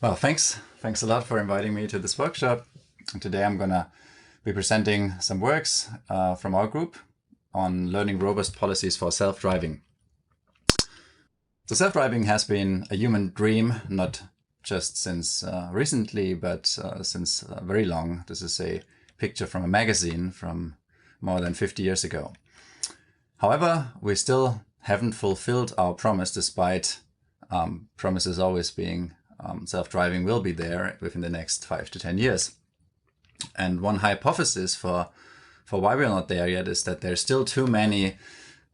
Well, thanks a lot for inviting me to this workshop. And today I'm gonna be presenting some works from our group on learning robust policies for self-driving. So self-driving has been a human dream, not just since recently, but since very long. This is a picture from a magazine from more than 50 years ago. However, we still haven't fulfilled our promise, despite promises always being self-driving will be there within the next 5 to 10 years. And one hypothesis for why we're not there yet is that there's still too many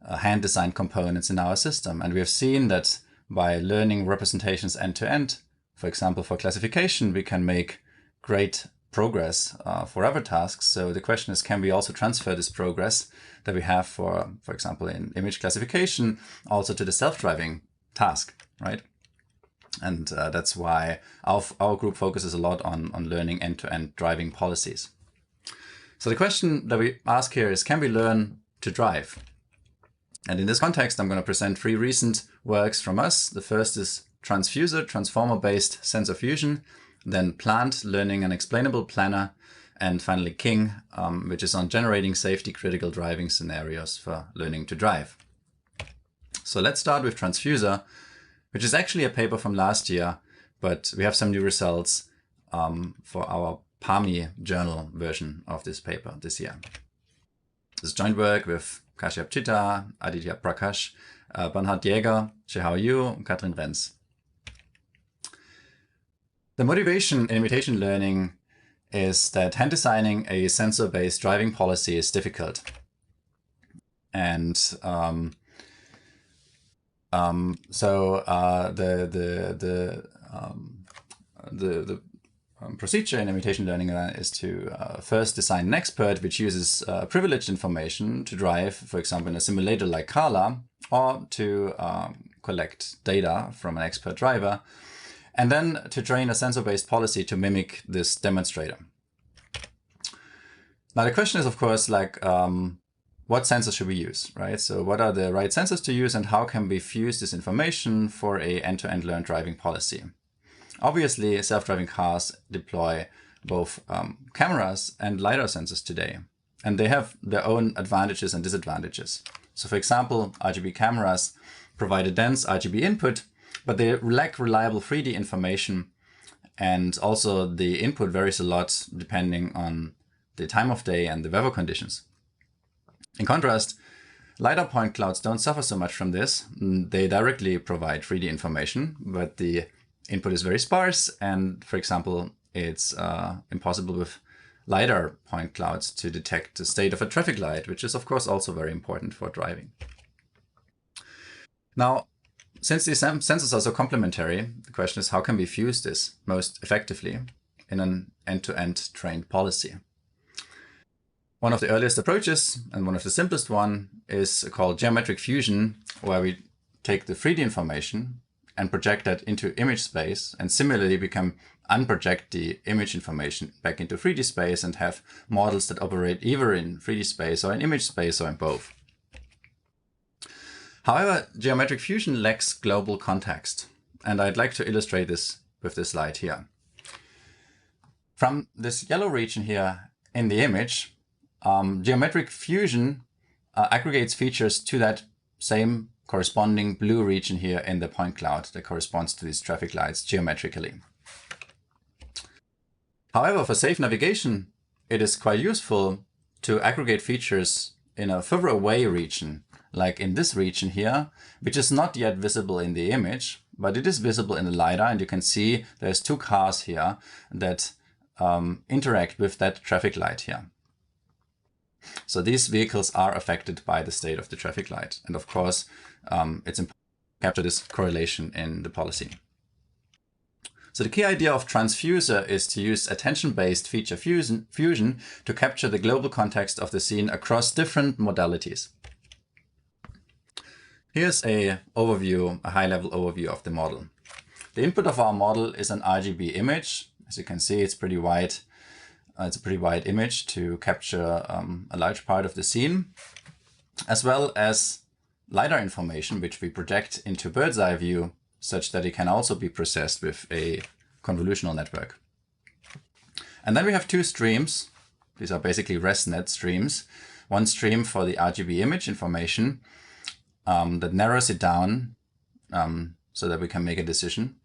hand-designed components in our system. And we have seen that by learning representations end-to-end, for example, for classification, we can make great progress for other tasks. So the question is, can we also transfer this progress that we have for example, in image classification, also to the self-driving task, right? And that's why our group focuses a lot on learning end-to-end driving policies. So the question that we ask here is, can we learn to drive? And in this context, I'm going to present 3 recent works from us. The first is TransFuser, transformer-based sensor fusion, then Plant, learning an explainable planner, and finally King, which is on generating safety-critical driving scenarios for learning to drive. So let's start with TransFuser, which is actually a paper from last year, but we have some new results for our PAMI journal version of this paper this year. This is joint work with Kashyap Chitta, Aditya Prakash, Bernhard Jäger, Chihao Yu, and Katrin Renz. The motivation in imitation learning is that hand designing a sensor-based driving policy is difficult. And the procedure in imitation learning is to first design an expert which uses privileged information to drive, for example, in a simulator like CARLA, or to collect data from an expert driver, and then to train a sensor-based policy to mimic this demonstrator. Now the question is, of course, like, what sensors should we use, right? So what are the right sensors to use, and how can we fuse this information for a end-to-end learned driving policy? Obviously, self-driving cars deploy both cameras and LiDAR sensors today, and they have their own advantages and disadvantages. So for example, RGB cameras provide a dense RGB input, but they lack reliable 3D information, and also the input varies a lot depending on the time of day and the weather conditions. In contrast, LiDAR point clouds don't suffer so much from this. They directly provide 3D information, but the input is very sparse, and for example, it's impossible with LiDAR point clouds to detect the state of a traffic light, which is of course also very important for driving. Now, since these sensors are so complementary, the question is, how can we fuse this most effectively in an end-to-end trained policy? One of the earliest approaches, and one of the simplest one, is called geometric fusion, where we take the 3D information and project that into image space, and similarly we can unproject the image information back into 3D space and have models that operate either in 3D space or in image space or in both. However, geometric fusion lacks global context, and I'd like to illustrate this with this slide here. From this yellow region here in the image, geometric fusion aggregates features to that same corresponding blue region here in the point cloud that corresponds to these traffic lights geometrically. However, for safe navigation, it is quite useful to aggregate features in a further away region, like in this region here, which is not yet visible in the image, but it is visible in the LiDAR, and you can see there's 2 cars here that interact with that traffic light here. So these vehicles are affected by the state of the traffic light. And of course, it's important to capture this correlation in the policy. So the key idea of TransFuser is to use attention-based feature fusion to capture the global context of the scene across different modalities. Here's a high-level overview of the model. The input of our model is an RGB image. As you can see, it's pretty wide. It's a pretty wide image to capture a large part of the scene, as well as LiDAR information, which we project into bird's eye view, such that it can also be processed with a convolutional network. And then we have two streams. These are basically ResNet streams. One stream for the RGB image information that narrows it down so that we can make a decision.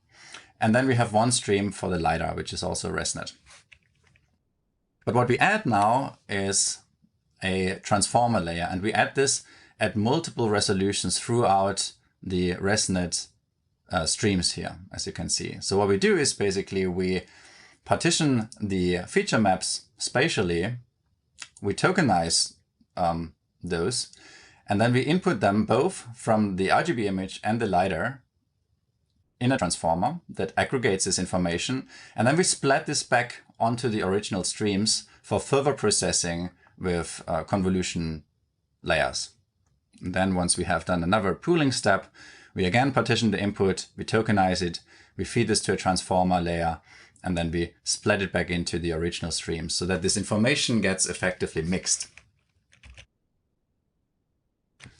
And then we have one stream for the LiDAR, which is also ResNet. But what we add now is a transformer layer, and we add this at multiple resolutions throughout the ResNet streams here, as you can see. So what we do is basically we partition the feature maps spatially, we tokenize those, and then we input them both from the RGB image and the LiDAR in a transformer that aggregates this information, and then we split this back onto the original streams for further processing with convolution layers. And then once we have done another pooling step, we again partition the input, we tokenize it, we feed this to a transformer layer, and then we split it back into the original streams so that this information gets effectively mixed.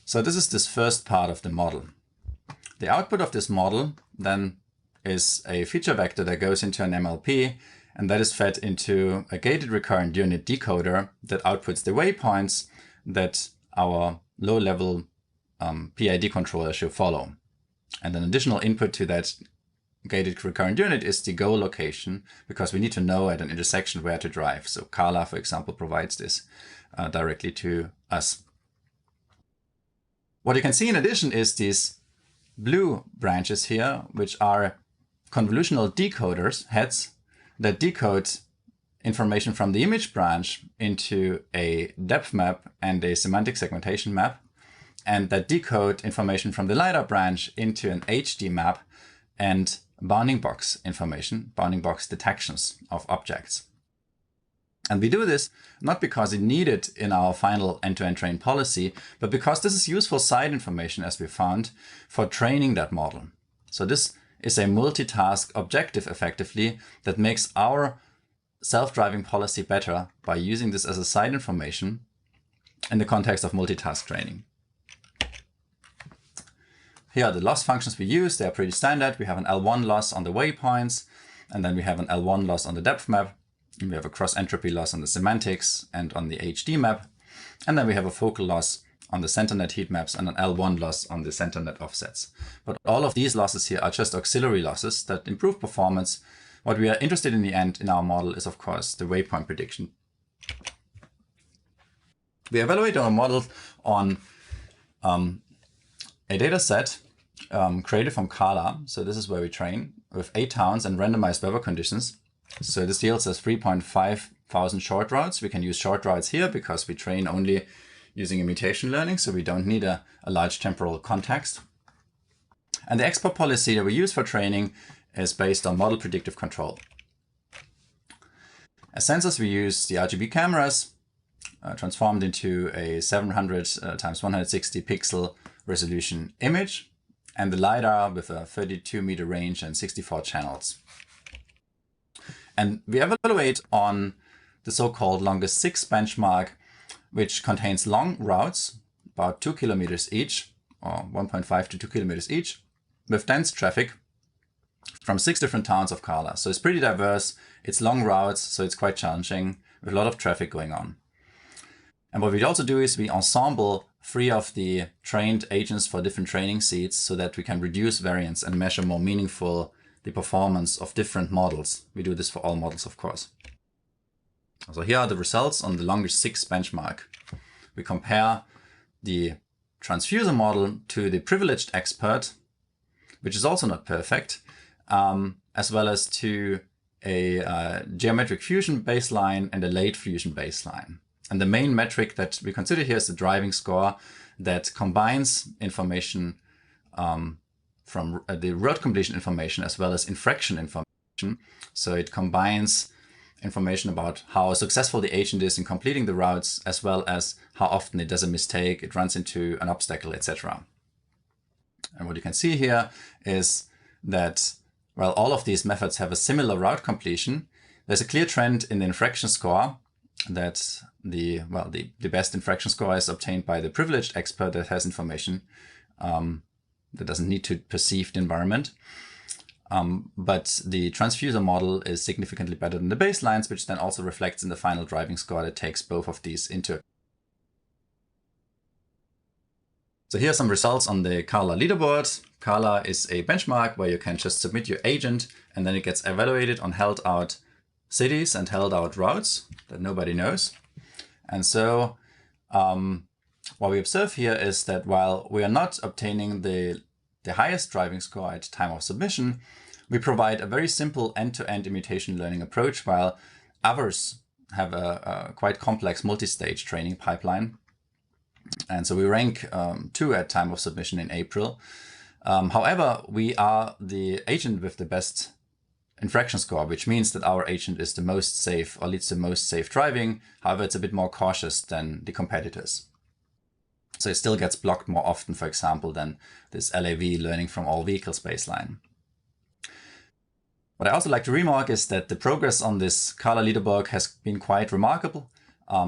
So this is this first part of the model. The output of this model then is a feature vector that goes into an MLP, and that is fed into a gated recurrent unit decoder that outputs the waypoints that our low-level PID controller should follow. And an additional input to that gated recurrent unit is the goal location, because we need to know at an intersection where to drive. So CARLA, for example, provides this directly to us. What you can see in addition is these blue branches here, which are convolutional decoders, heads, that decode information from the image branch into a depth map and a semantic segmentation map, and that decode information from the LiDAR branch into an HD map and bounding box information, bounding box detections of objects. And we do this not because it needed in our final end-to-end train policy, but because this is useful side information, as we found, for training that model. So this is a multitask objective, effectively, that makes our self-driving policy better by using this as a side information in the context of multitask training. Here are the loss functions we use. They are pretty standard. We have an L1 loss on the waypoints, and then we have an L1 loss on the depth map. And we have a cross-entropy loss on the semantics and on the HD map. And then we have a focal loss on the CenterNet heat maps and an L1 loss on the CenterNet offsets. But all of these losses here are just auxiliary losses that improve performance. What we are interested in the end in our model is, of course, the waypoint prediction. We evaluate our model on a data set created from CARLA. So this is where we train with 8 towns and randomized weather conditions. So this yields us 3.5 thousand short routes. We can use short routes here because we train only using imitation learning, so we don't need a large temporal context. And the export policy that we use for training is based on model predictive control. As sensors, we use the RGB cameras transformed into a 700 times 160 pixel resolution image, and the LiDAR with a 32 meter range and 64 channels. And we evaluate on the so-called longest 6 benchmark, which contains long routes, about 2 kilometers each, or 1.5 to 2 kilometers each, with dense traffic from 6 different towns of CARLA. So it's pretty diverse, it's long routes, so it's quite challenging, with a lot of traffic going on. And what we also do is we ensemble 3 of the trained agents for different training seats so that we can reduce variance and measure more meaningful the performance of different models. We do this for all models, of course. So here are the results on the longest 6 benchmark. We compare the TransFuser model to the privileged expert, which is also not perfect, as well as to a geometric fusion baseline and a late fusion baseline. And the main metric that we consider here is the driving score that combines information from the road completion information as well as infraction information. So it combines information about how successful the agent is in completing the routes, as well as how often it does a mistake, it runs into an obstacle, etc. And what you can see here is that, while all of these methods have a similar route completion, there's a clear trend in the infraction score that the best infraction score is obtained by the privileged expert that has information that doesn't need to perceive the environment. But the TransFuser model is significantly better than the baselines, which then also reflects in the final driving score that takes both of these into account. So here are some results on the CARLA leaderboard. CARLA is a benchmark where you can just submit your agent and then it gets evaluated on held out cities and held out routes that nobody knows. And so what we observe here is that while we are not obtaining the highest driving score at time of submission, we provide a very simple end-to-end imitation learning approach, while others have a quite complex multi-stage training pipeline. And so we rank 2 at time of submission in April. However, we are the agent with the best infraction score, which means that our agent is the most safe or leads to most safe driving. However, it's a bit more cautious than the competitors. So it still gets blocked more often, for example, than this LAV learning from all vehicles baseline. What I also like to remark is that the progress on this CARLA leaderboard has been quite remarkable.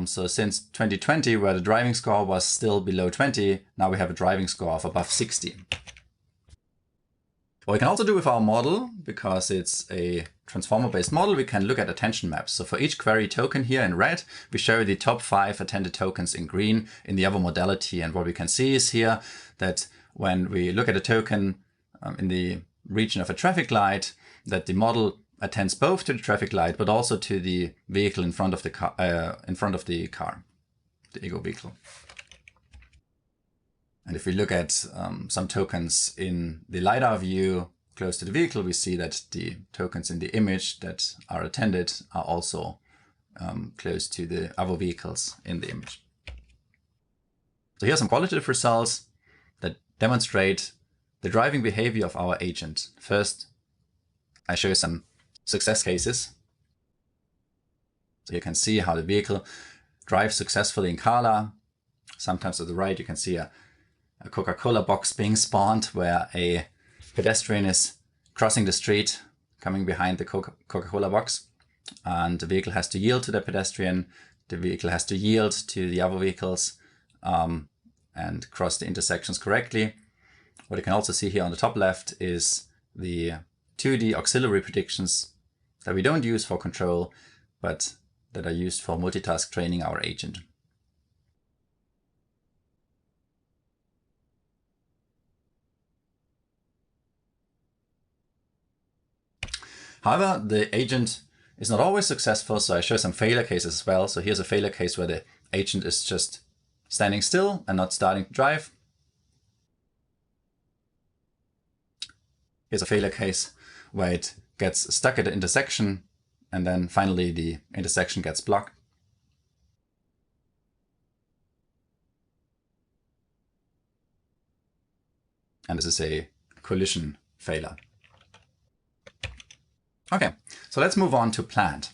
So since 2020, where the driving score was still below 20, now we have a driving score of above 60. What we can also do with our model, because it's a transformer-based model, we can look at attention maps. So for each query token here in red, we show the top 5 attended tokens in green in the other modality. And what we can see is here that when we look at a token in the region of a traffic light, that the model attends both to the traffic light, but also to the vehicle in front of the car, the ego vehicle. And if we look at some tokens in the LiDAR view close to the vehicle, we see that the tokens in the image that are attended are also close to the other vehicles in the image. So here are some qualitative results that demonstrate the driving behavior of our agent. First, I show you some success cases. So you can see how the vehicle drives successfully in CARLA. Sometimes at the right, you can see a Coca-Cola box being spawned where a pedestrian is crossing the street, coming behind the Coca-Cola box. And the vehicle has to yield to the pedestrian. The vehicle has to yield to the other vehicles and cross the intersections correctly. What you can also see here on the top left is the 2D auxiliary predictions that we don't use for control, but that are used for multitask training our agent. However, the agent is not always successful, so I show some failure cases as well. So here's a failure case where the agent is just standing still and not starting to drive. Here's a failure case where it gets stuck at the intersection and then finally the intersection gets blocked. And this is a collision failure. Okay, so let's move on to planned.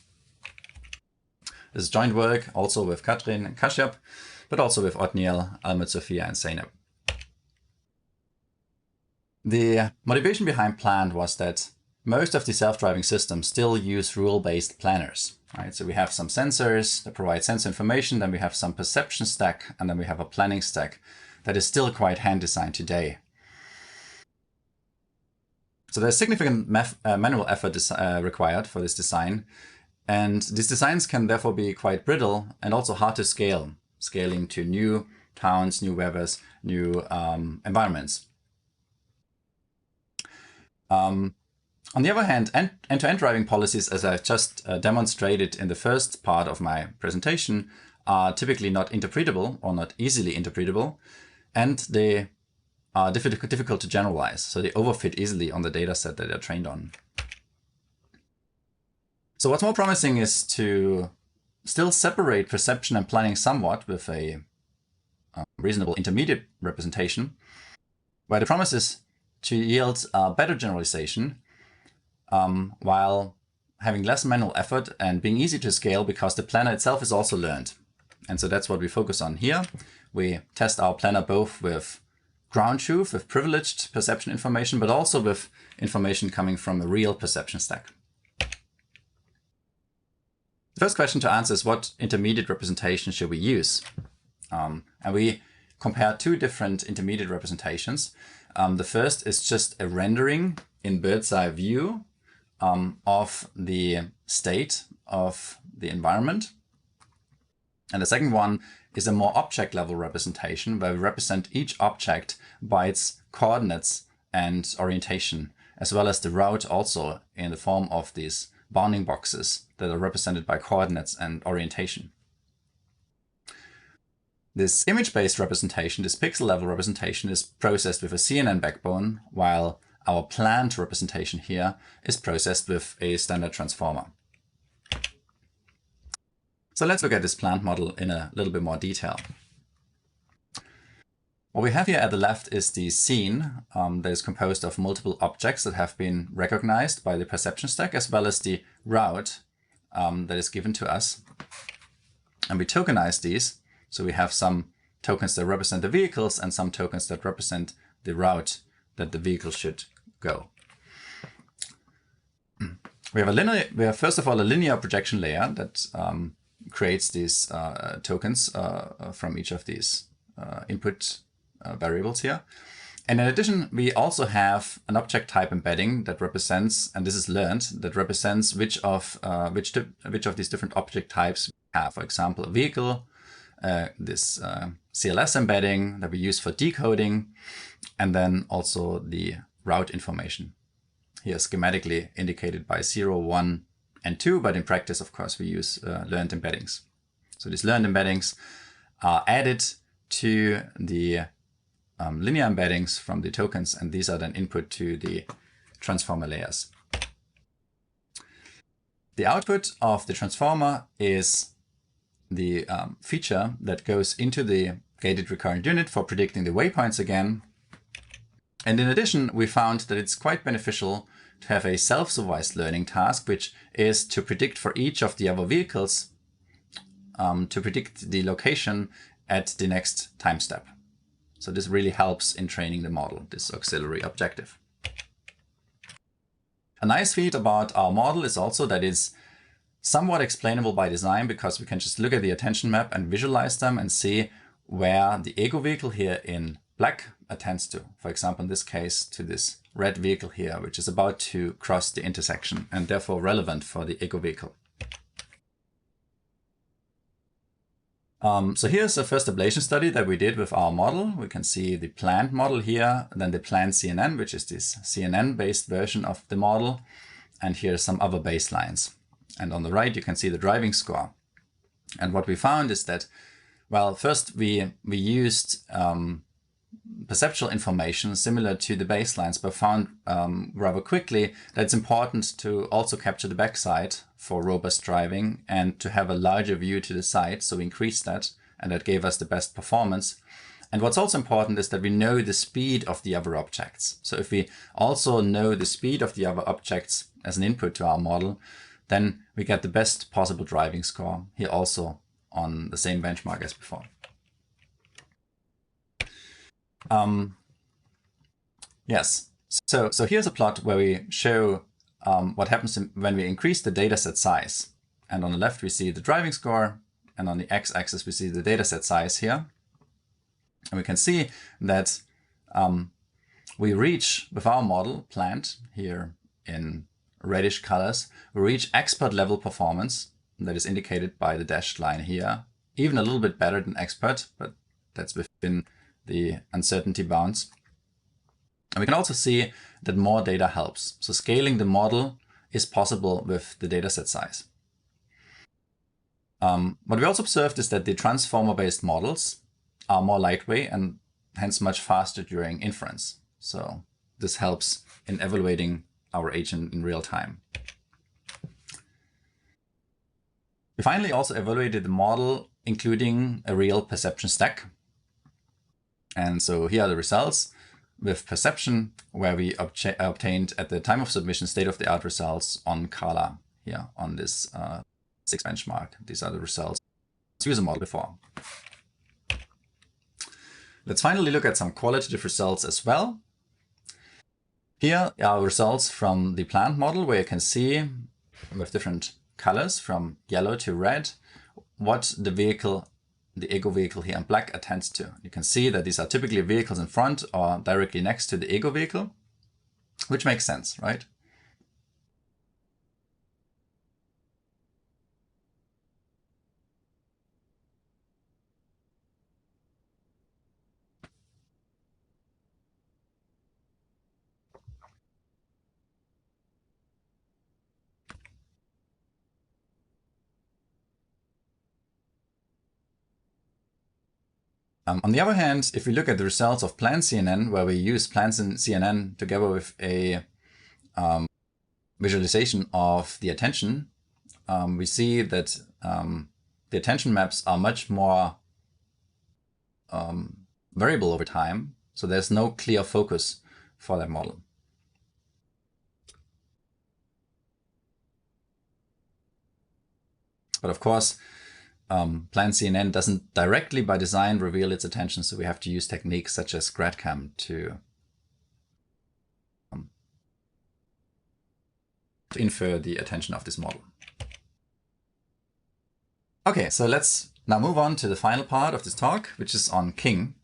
This is joint work also with Katrin and Kashyap, but also with Otniel, Almut, Sophia, and Zeynep. The motivation behind planned was that most of the self-driving systems still use rule-based planners, right? So we have some sensors that provide sensor information, then we have some perception stack, and then we have a planning stack that is still quite hand-designed today. So there's significant manual effort required for this design, and these designs can therefore be quite brittle and also hard to scale, scaling to new towns, new weathers, new environments. On the other hand, end-to-end driving policies, as I've just demonstrated in the first part of my presentation, are typically not interpretable or not easily interpretable, and they are difficult to generalize. So they overfit easily on the data set that they're trained on. So what's more promising is to still separate perception and planning somewhat with a reasonable intermediate representation, where the promise is to yield better generalization while having less manual effort and being easy to scale, because the planner itself is also learned. And so that's what we focus on here. We test our planner both with ground truth, with privileged perception information, but also with information coming from a real perception stack. The first question to answer is, what intermediate representation should we use? And we compare 2 different intermediate representations. The first is just a rendering in bird's eye view of the state of the environment. And the second one is a more object level representation, where we represent each object by its coordinates and orientation, as well as the route also in the form of these bounding boxes that are represented by coordinates and orientation. This image-based representation, this pixel-level representation, is processed with a CNN backbone, while our planned representation here is processed with a standard transformer. So let's look at this plant model in a little bit more detail. What we have here at the left is the scene that is composed of multiple objects that have been recognized by the perception stack, as well as the route that is given to us. And we tokenize these. So we have some tokens that represent the vehicles and some tokens that represent the route that the vehicle should go. We have first of all a linear projection layer that creates these tokens from each of these input variables here. And in addition, we also have an object type embedding that represents, and this is learned, that represents which of these different object types we have. For example, a vehicle, this CLS embedding that we use for decoding, and then also the route information. Here schematically indicated by 0, 1, and 2, but in practice, of course, we use learned embeddings. So these learned embeddings are added to the linear embeddings from the tokens, and these are then input to the transformer layers. The output of the transformer is the feature that goes into the gated recurrent unit for predicting the waypoints again. And in addition, we found that it's quite beneficial to have a self-supervised learning task, which is to predict for each of the other vehicles, to predict the location at the next time step. So this really helps in training the model, this auxiliary objective. A nice feat about our model is also that it's somewhat explainable by design, because we can just look at the attention map and visualize them and see where the ego vehicle here in black attends to. For example, in this case, to this red vehicle here, which is about to cross the intersection and therefore relevant for the ego vehicle. So here's the first ablation study that we did with our model. We can see the planned model here, then the planned CNN, which is this CNN-based version of the model. And here's some other baselines. And on the right, you can see the driving score. And what we found is that, well, first we used perceptual information similar to the baselines, but found rather quickly that it's important to also capture the backside for robust driving and to have a larger view to the side. So we increased that, and that gave us the best performance. And what's also important is that we know the speed of the other objects. So if we also know the speed of the other objects as an input to our model, then we get the best possible driving score here also on the same benchmark as before. Yes, so here's a plot where we show what happens when we increase the dataset size. And on the left, we see the driving score, and on the x-axis, we see the dataset size here. And we can see that we reach, with our model planned here in reddish colors, we reach expert level performance that is indicated by the dashed line here, even a little bit better than expert, but that's within the uncertainty bounds. And we can also see that more data helps. So scaling the model is possible with the dataset size. What we also observed is that the transformer-based models are more lightweight and hence much faster during inference. So this helps in evaluating our agent in real time. We finally also evaluated the model, including a real perception stack. And so here are the results with perception, where we obtained at the time of submission state-of-the-art results on CARLA here on this 6 benchmark. These are the results user model before. Let's finally look at some qualitative results as well. Here are results from the planned model, where you can see with different colors from yellow to red what the vehicle, the ego vehicle here in black, attends to. You can see that these are typically vehicles in front or directly next to the ego vehicle. which makes sense, right? On the other hand, if we look at the results of planned CNN, where we use planned CNN together with a visualization of the attention, we see that the attention maps are much more variable over time. So there's no clear focus for that model. But of course, planned CNN doesn't directly by design reveal its attention, so we have to use techniques such as GradCam to infer the attention of this model. Okay, so let's now move on to the final part of this talk, which is on King,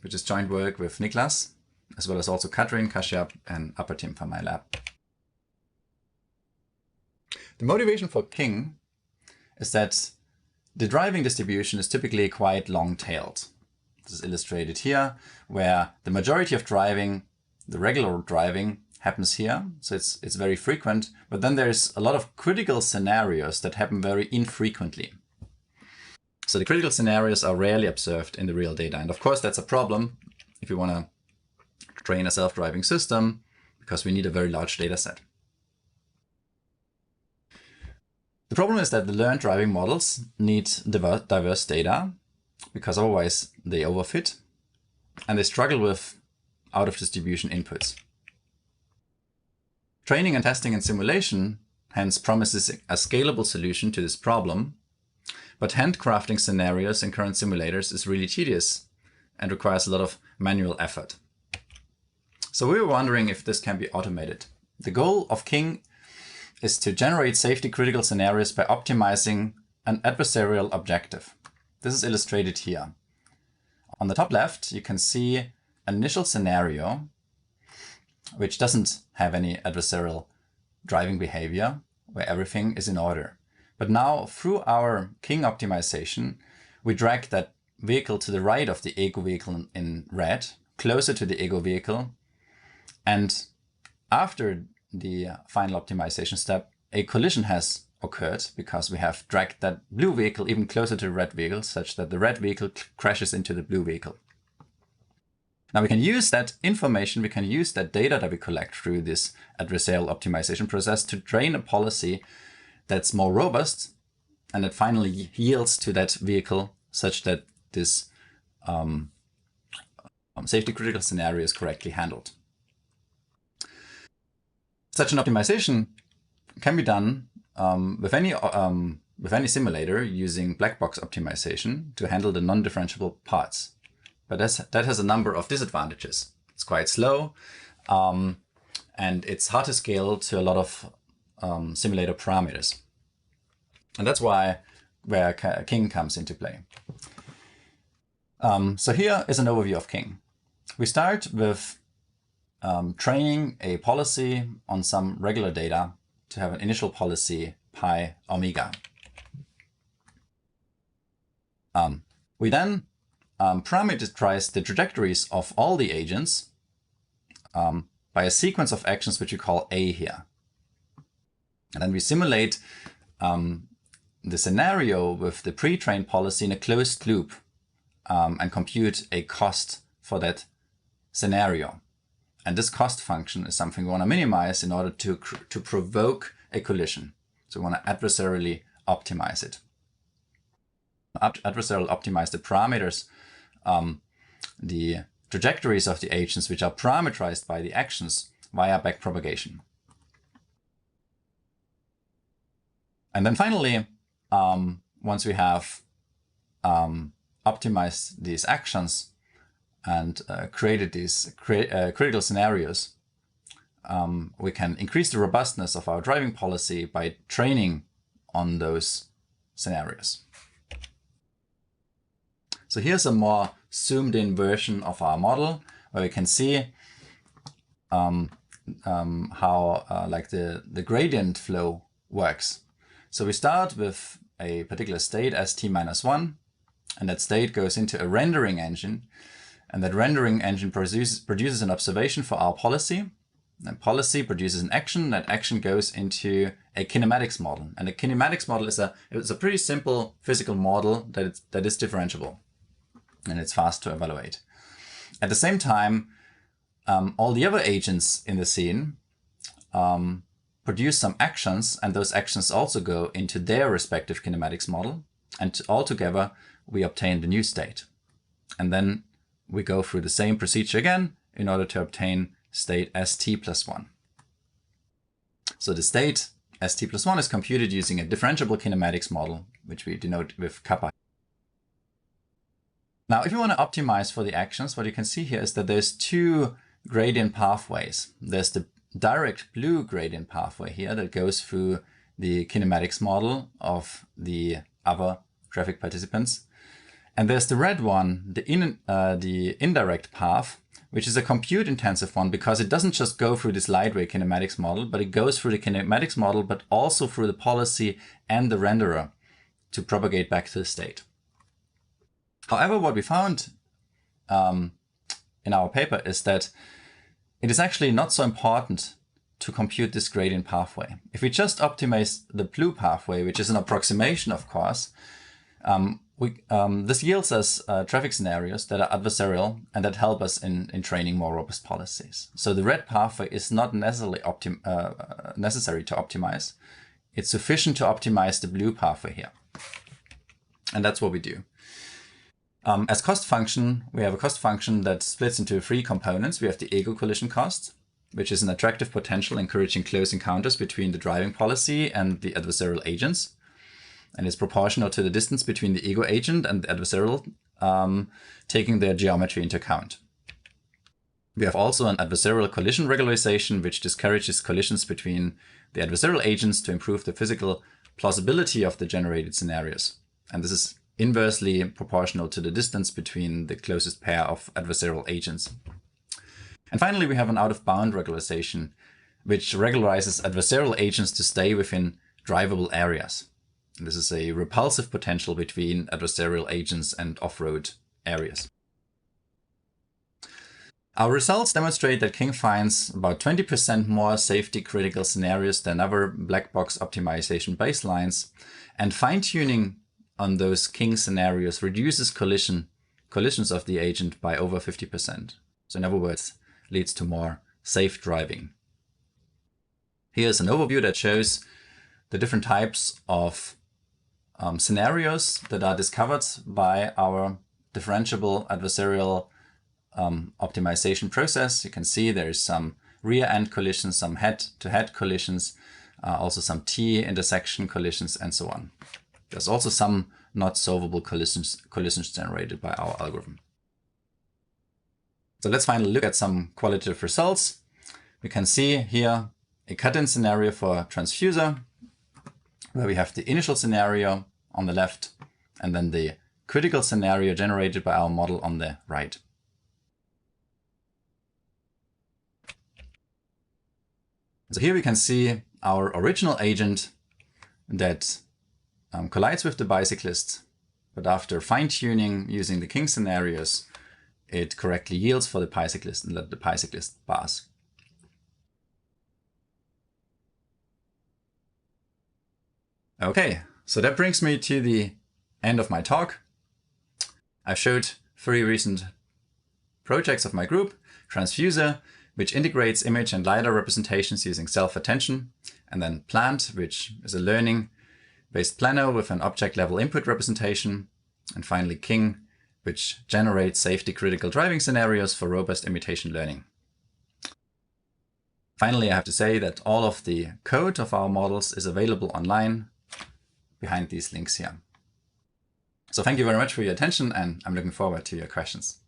which is joint work with Niklas, as well as also Katrin, Kashyap, and upper team from my lab. The motivation for King is that the driving distribution is typically quite long-tailed. This is illustrated here, where the majority of driving, the regular driving, happens here. So it's very frequent, but then there's a lot of critical scenarios that happen very infrequently. So the critical scenarios are rarely observed in the real data. And of course, that's a problem if you want to train a self-driving system, because we need a very large data set. The problem is that the learned driving models need diverse data, because otherwise they overfit, and they struggle with out-of-distribution inputs. Training and testing and simulation hence promises a scalable solution to this problem, but handcrafting scenarios in current simulators is really tedious and requires a lot of manual effort. So we were wondering if this can be automated. The goal of King is to generate safety critical scenarios by optimizing an adversarial objective. This is illustrated here. On the top left, you can see an initial scenario which doesn't have any adversarial driving behavior, where everything is in order. But now, through our King optimization, we drag that vehicle to the right of the ego vehicle in red, closer to the ego vehicle. And after the final optimization step, a collision has occurred because we have dragged that blue vehicle even closer to the red vehicle, such that the red vehicle crashes into the blue vehicle. Now we can use that information, we can use that data that we collect through this adversarial optimization process to train a policy that's more robust and that finally yields to that vehicle such that this safety critical scenario is correctly handled. Such an optimization can be done with any simulator using black box optimization to handle the non-differentiable parts. But that has a number of disadvantages. It's quite slow, and it's hard to scale to a lot of simulator parameters. And that's where King comes into play. So here is an overview of King. We start with training a policy on some regular data to have an initial policy pi omega. We then parameterize the trajectories of all the agents by a sequence of actions which we call A here. And then we simulate the scenario with the pre-trained policy in a closed loop and compute a cost for that scenario. And this cost function is something we want to minimize in order to provoke a collision. So we want to adversarially optimize it. Adversarial optimize the parameters, the trajectories of the agents, which are parameterized by the actions via backpropagation. And then finally, once we have optimized these actions and created these critical scenarios, we can increase the robustness of our driving policy by training on those scenarios. So here's a more zoomed in version of our model where we can see how like the gradient flow works. So we start with a particular state st-1, and that state goes into a rendering engine, and that rendering engine produces an observation for our policy. And policy produces an action. That action goes into a kinematics model, and a kinematics model is a pretty simple physical model that is differentiable, and it's fast to evaluate. At the same time, all the other agents in the scene produce some actions, and those actions also go into their respective kinematics model, and altogether we obtain the new state. And then we go through the same procedure again in order to obtain state st+1. So the state st+1 is computed using a differentiable kinematics model, which we denote with kappa. Now, if you want to optimize for the actions, what you can see here is that there's two gradient pathways. There's the direct blue gradient pathway here that goes through the kinematics model of the other traffic participants. And there's the red one, the indirect path, which is a compute-intensive one because it doesn't just go through this lightweight kinematics model, but it goes through the kinematics model, but also through the policy and the renderer to propagate back to the state. However, what we found in our paper is that it is actually not so important to compute this gradient pathway. If we just optimize the blue pathway, which is an approximation, of course, this yields us traffic scenarios that are adversarial and that help us in training more robust policies. So the red pathway is not necessarily necessary to optimize. It's sufficient to optimize the blue pathway here. And that's what we do. As cost function, we have a cost function that splits into three components. We have the ego collision cost, which is an attractive potential encouraging close encounters between the driving policy and the adversarial agents. And it's proportional to the distance between the ego agent and the adversarial, taking their geometry into account. We have also an adversarial collision regularization, which discourages collisions between the adversarial agents to improve the physical plausibility of the generated scenarios. And this is inversely proportional to the distance between the closest pair of adversarial agents. And finally, we have an out-of-bound regularization, which regularizes adversarial agents to stay within drivable areas. And this is a repulsive potential between adversarial agents and off-road areas. Our results demonstrate that King finds about 20% more safety-critical scenarios than other black box optimization baselines, and fine-tuning on those King scenarios reduces collisions of the agent by over 50%. So in other words, leads to more safe driving. Here's an overview that shows the different types of scenarios that are discovered by our differentiable adversarial optimization process. You can see there is some rear-end collisions, some head-to-head collisions, also some T-intersection collisions, and so on. There's also some not solvable collisions generated by our algorithm. So let's finally look at some qualitative results. We can see here a cut-in scenario for TransFuser, where we have the initial scenario on the left and then the critical scenario generated by our model on the right. So here we can see our original agent that collides with the bicyclist, but after fine-tuning using the King scenarios, it correctly yields for the bicyclist and let the bicyclist pass. Okay, so that brings me to the end of my talk. I showed 3 recent projects of my group: TransFuser, which integrates image and LiDAR representations using self-attention, and then Plant, which is a learning-based planner with an object-level input representation, and finally King, which generates safety-critical driving scenarios for robust imitation learning. Finally, I have to say that all of the code of our models is available online behind these links here. So thank you very much for your attention, and I'm looking forward to your questions.